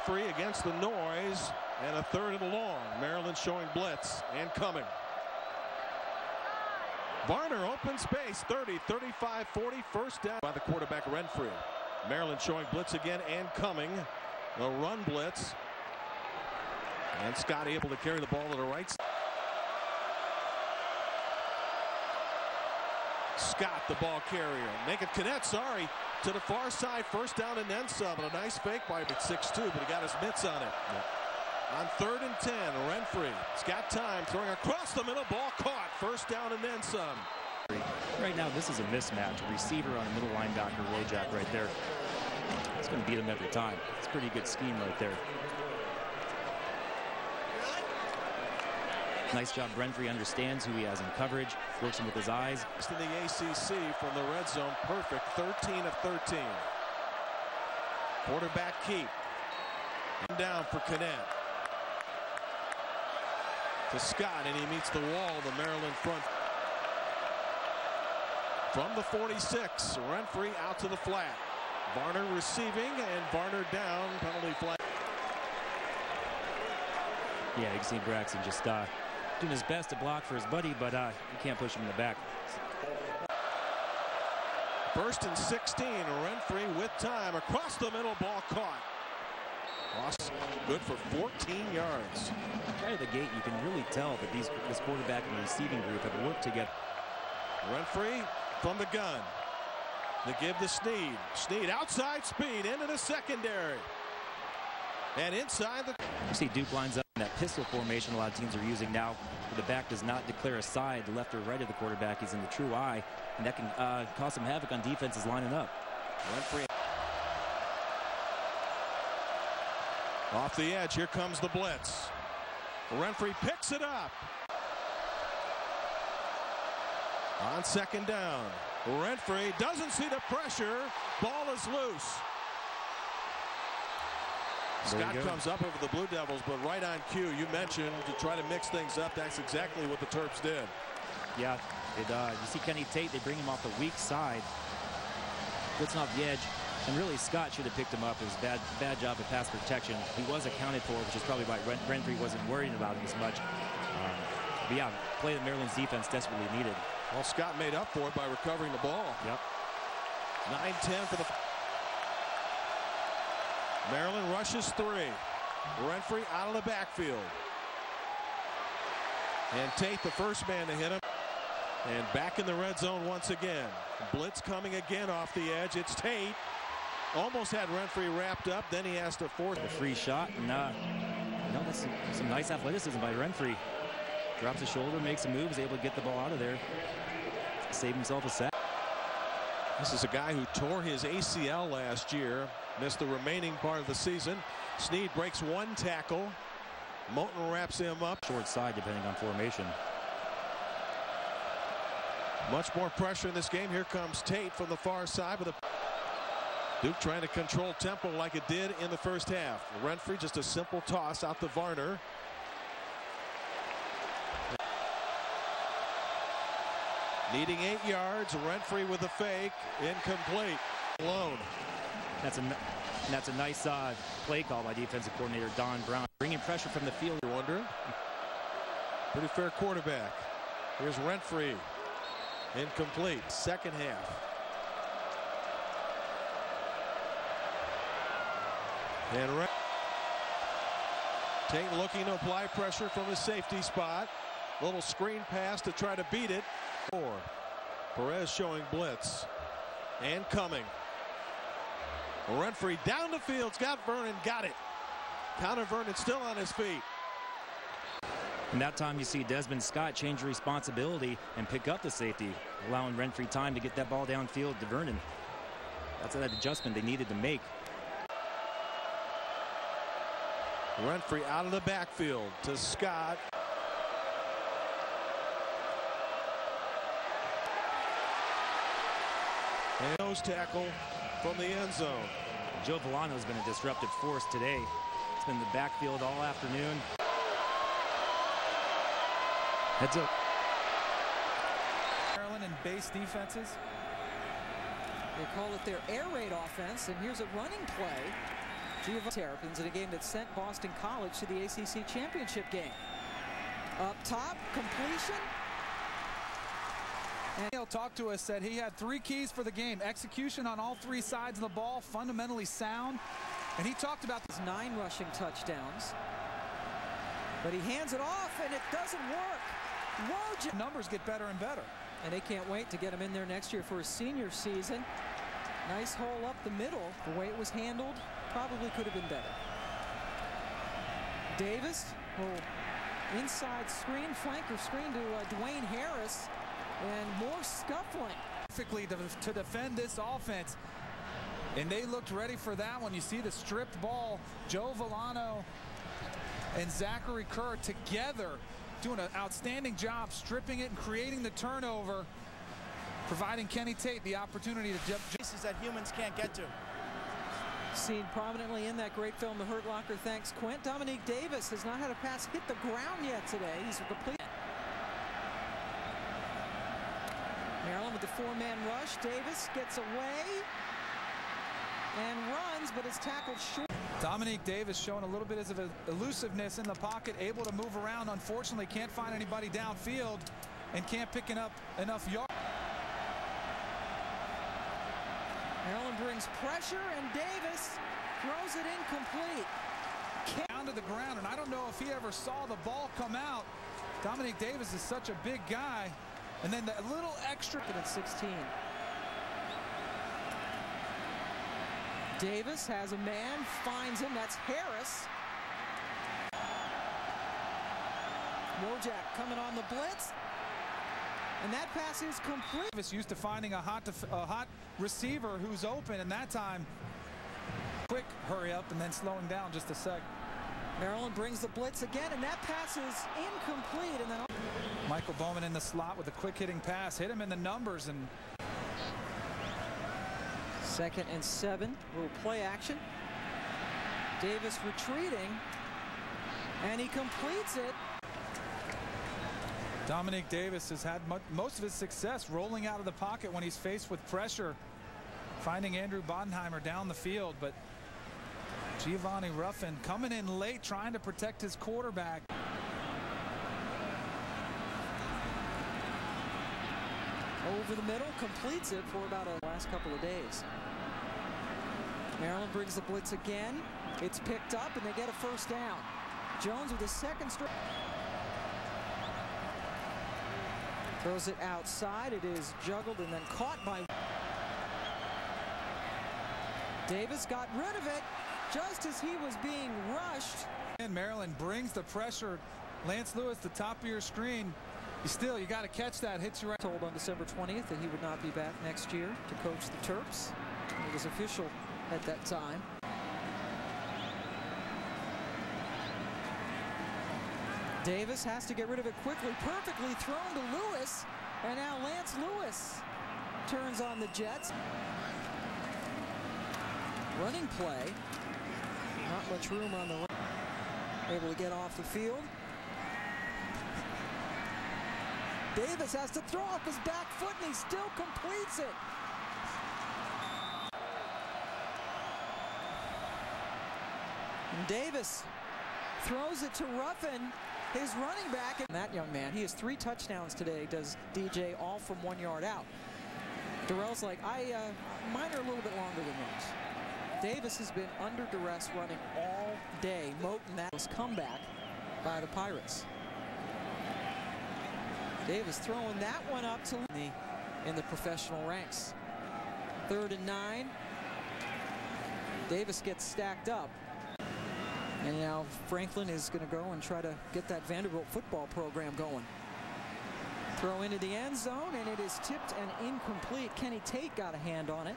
Renfrey against the noise, and a third and long. Maryland showing blitz and coming. Varner open space, 30, 35, 40, first down by the quarterback Renfrey. Maryland showing blitz again and coming. The run blitz. And Scott able to carry the ball to the right side. Scott, the ball carrier. Make it Cadet, sorry, to the far side. First down and then some. And a nice fake by 6'2", but he got his mitts on it. On 3rd and 10, Renfrey. He's got time, throwing across the middle, ball caught. First down and then some. Right now, this is a mismatch. A receiver on a middle linebacker, Wojak right there. It's going to beat him every time. It's a pretty good scheme right there. Nice job. Renfrey understands who he has in coverage, works him with his eyes. In the ACC from the red zone, perfect. 13 of 13. Quarterback keep. And down for Cadet. To Scott, and he meets the wall, the Maryland front. From the 46, Renfrey out to the flat. Varner receiving, and Varner down, penalty flag. Yeah, you can see Braxton just doing his best to block for his buddy, but you can't push him in the back. 1st and 16, Renfrey with time, across the middle, ball caught. Loss good for 14 yards. Right at the gate, you can really tell that this quarterback and receiving group have worked together. Renfrey from the gun. They give to Sneed. Sneed outside speed into the secondary. And inside the... You see Duke lines up in that pistol formation a lot of teams are using now. The back does not declare a side, left or right of the quarterback. He's in the true eye, and that can cause some havoc on defenses lining up. Renfrey off the edge. Here comes the blitz. Renfrey picks it up. On 2nd down. Renfrey doesn't see the pressure. Ball is loose. Scott comes up over the Blue Devils, but right on cue, you mentioned to try to mix things up. That's exactly what the Terps did. Yeah, you see Kenny Tate, they bring him off the weak side. Blitzing off the edge, and really Scott should have picked him up. It was bad job of pass protection. He was accounted for, which is probably why Renfrey wasn't worried about him as much. But yeah, play that Maryland's defense desperately needed. Well, Scott made up for it by recovering the ball. Yep. 9-10 for the... Maryland rushes 3. Renfrey out of the backfield. And Tate, the first man to hit him. And back in the red zone once again. Blitz coming again off the edge. It's Tate. Almost had Renfrey wrapped up. Then he has to force a free shot. And that's some nice athleticism by Renfrey. Drops his shoulder, makes a move, is able to get the ball out of there. Save himself a sack. This is a guy who tore his ACL last year. Missed the remaining part of the season. Sneed breaks 1 tackle. Moten wraps him up. Short side depending on formation. Much more pressure in this game. Here comes Tate from the far side with a... Duke trying to control tempo like it did in the first half. Renfrey just a simple toss out to Varner. Needing 8 yards. Renfrey with a fake. Incomplete. Alone. That's a nice play call by defensive coordinator Don Brown. Bringing pressure from the field. You're wondering? Pretty fair quarterback. Here's Renfrey. Incomplete. Second half. And Tate looking to apply pressure from his safety spot. Little screen pass to try to beat it. Perez showing blitz. And coming. Renfrey down the field. Got Vernon. Got it. Counter Vernon still on his feet. And that time you see Desmond Scott change responsibility and pick up the safety, allowing Renfrey time to get that ball downfield to Vernon. That's that adjustment they needed to make. Renfrey out of the backfield to Scott. And nose tackle from the end zone. Joe Villano's been a disruptive force today. It's been the backfield all afternoon. Heads up. Maryland and base defenses. They call it their air raid offense, and here's a running play Terrapins in a game that sent Boston College to the ACC championship game. Up top, completion. And he'll talk to us, said he had 3 keys for the game. Execution on all 3 sides of the ball, fundamentally sound. And he talked about his 9 rushing touchdowns. But he hands it off, and it doesn't work. Woj. Numbers get better and better. And they can't wait to get him in there next year for his senior season. Nice hole up the middle. The way it was handled probably could have been better. Davis, inside screen, flanker screen to Dwayne Harris, and more scuffling. Perfectly to defend this offense. And they looked ready for that one. You see the stripped ball. Joe Villano and Zachary Kerr together doing an outstanding job stripping it and creating the turnover, providing Kenny Tate the opportunity to jump places that humans can't get to. Seen prominently in that great film, The Hurt Locker, thanks Quint. Dominique Davis has not had a pass hit the ground yet today. He's complete. Maryland with the 4-man rush. Davis gets away and runs, but is tackled short. Dominique Davis showing a little bit of elusiveness in the pocket, able to move around. Unfortunately, can't find anybody downfield and can't pick up enough yards. Maryland brings pressure, and Davis throws it incomplete. Down to the ground, and I don't know if he ever saw the ball come out. Dominique Davis is such a big guy, and then the little extra. At 16. Davis has a man, finds him. That's Harris. Wojak coming on the blitz, and that pass is complete. Davis used to finding a hot receiver who's open, and that time quick hurry up and then slowing down just a sec. Maryland brings the blitz again, and that pass is incomplete. And then Michael Bowman in the slot with a quick hitting pass, hit him in the numbers. And 2nd and 7, little play action. Davis retreating, and he completes it. Dominique Davis has had most of his success rolling out of the pocket when he's faced with pressure, finding Andrew Bodenheimer down the field, but Giovanni Ruffin coming in late, trying to protect his quarterback. Over the middle, completes it for about the last couple of days. Maryland brings the blitz again. It's picked up, and they get a 1st down. Jones with his 2nd straight. Throws it outside. It is juggled and then caught by. Davis got rid of it just as he was being rushed. And Maryland brings the pressure. Lance Lewis, the top of your screen. You got to catch that. Hits you right. Told on December 20th that he would not be back next year to coach the Terps. It was official at that time. Davis has to get rid of it quickly. Perfectly thrown to Lewis. And now Lance Lewis turns on the Jets. Running play. Not much room on the run. Able to get off the field. Davis has to throw off his back foot, and he still completes it. And Davis throws it to Ruffin, his running back. And that young man, he has 3 touchdowns today, does DJ, all from 1 yard out. Darrell's like, mine are a little bit longer than yours. Davis has been under duress running all day. Moten, that was comeback by the Pirates. Davis throwing that one up to in the professional ranks. 3rd and 9. Davis gets stacked up. And now Franklin is going to go and try to get that Vanderbilt football program going. Throw into the end zone, and it is tipped and incomplete. Kenny Tate got a hand on it.